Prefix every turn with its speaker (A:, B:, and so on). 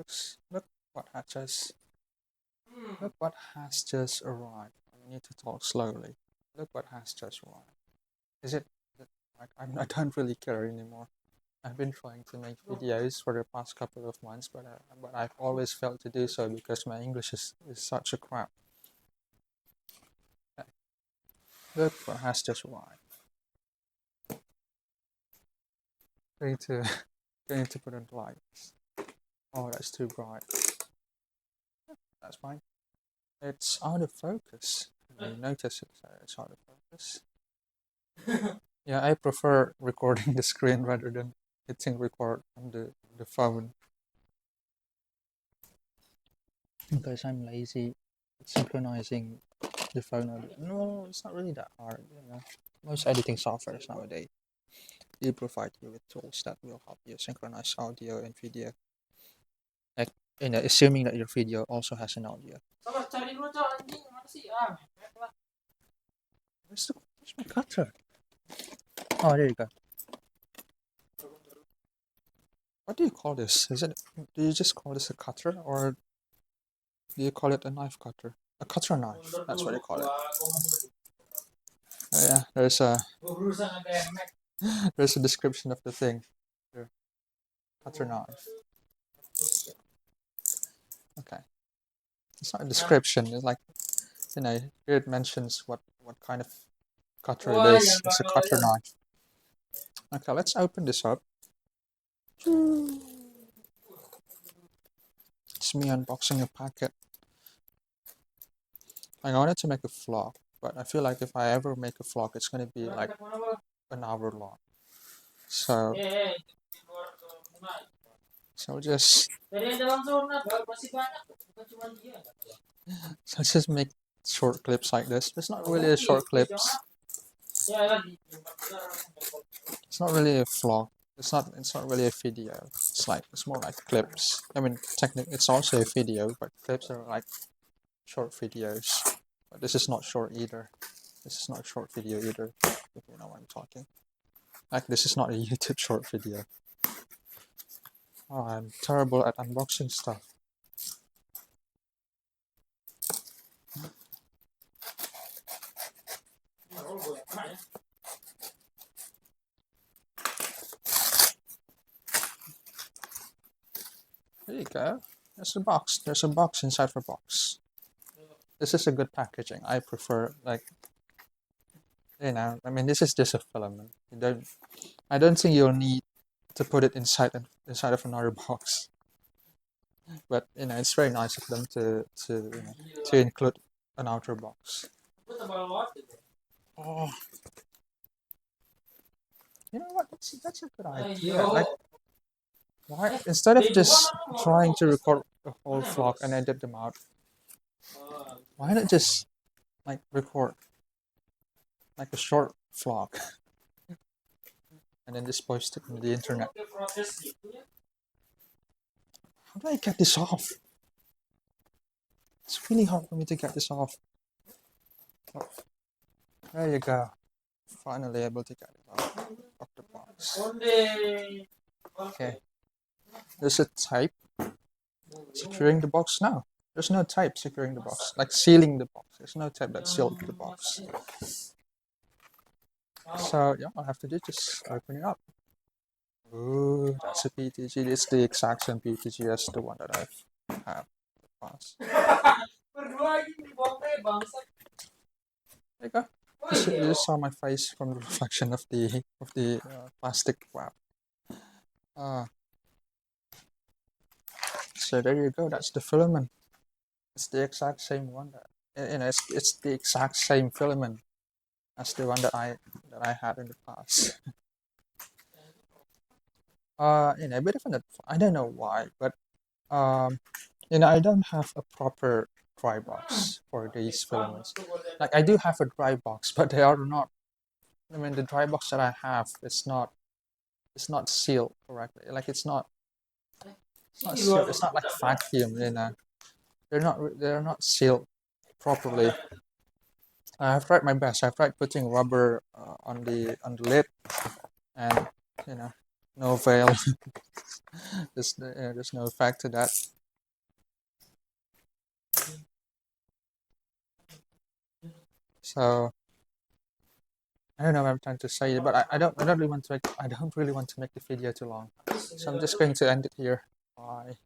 A: folks. Look what has just arrived. I need to talk slowly. Look what has just arrived. Is it like I don't really care anymore. I've been trying to make videos for the past couple of months, but I've always failed to do so because my English is such a crap. Okay. Look what has just arrived. Going to going to put in lights. Oh, that's too bright. That's fine. It's out of focus. You notice it's out of focus. Yeah, I prefer recording the screen rather than hitting record on the phone because I'm lazy at synchronizing the phone audio. No, it's not really that hard. Most editing softwares nowadays do provide you with tools that will help you synchronize audio and video. Like, assuming that your video also has an audio. Where's my cutter? Oh, there you go. What do you call this? Do you just call this a cutter, or do you call it a knife cutter? A cutter knife. That's what you call it. Yeah, there's a description of the thing. Here. Cutter knife. Okay. It's not a description. It's like, here it mentions what kind of cutter it is. It's a cutter knife. Okay, let's open this up. It's me unboxing a packet. I wanted to make a vlog, but I feel like if I ever make a vlog, it's going to be like an hour long. So just make short clips like this. It's not really a short clips. It's not really a vlog. It's not really a video. It's more like clips. I mean, technically, it's also a video, but clips are like short videos. But this is not short either. This is not a short video either. If you know what I'm talking. Like, this is not a YouTube short video. Oh, I'm terrible at unboxing stuff. There you go. There's a box. There's a box inside the box. This is a good packaging. I prefer, like, I mean, this is just a filament. I don't think you'll need to put it inside of another box. But it's very nice of them to include an outer box. Oh, you know what? That's a good idea. Like, why instead of just trying to record a whole vlog and edit them out, why not just like record like a short vlog and then just post it on the internet? How do I get this off? It's really hard for me to get this off. Oh, there you go. Finally able to get it off of the box. Okay. There's a tape securing the box now. There's no tape securing the box, like sealing the box. There's no tape that sealed the box. So yeah, all I have to do is just open it up. Ooh, that's a PTG. It's the exact same PTG as the one that I've had in the past. There you go. You just saw my face from the reflection of the plastic wrap. So there you go. That's the filament. It's the exact same one it's the exact same filament as the one that I had in the past. A bit of I don't know why, but I don't have a proper dry box for these filaments. Like, I do have a dry box, but they are not. I mean, the dry box that I have is not. It's not sealed correctly. Like, it's not sealed. It's not like vacuum. They're not sealed properly. I've tried my best. I've tried putting rubber on the lid, and no avail. There's no effect to that. So I don't know what I'm trying to say, but I don't really want to make the video too long. So I'm just going to end it here. Bye.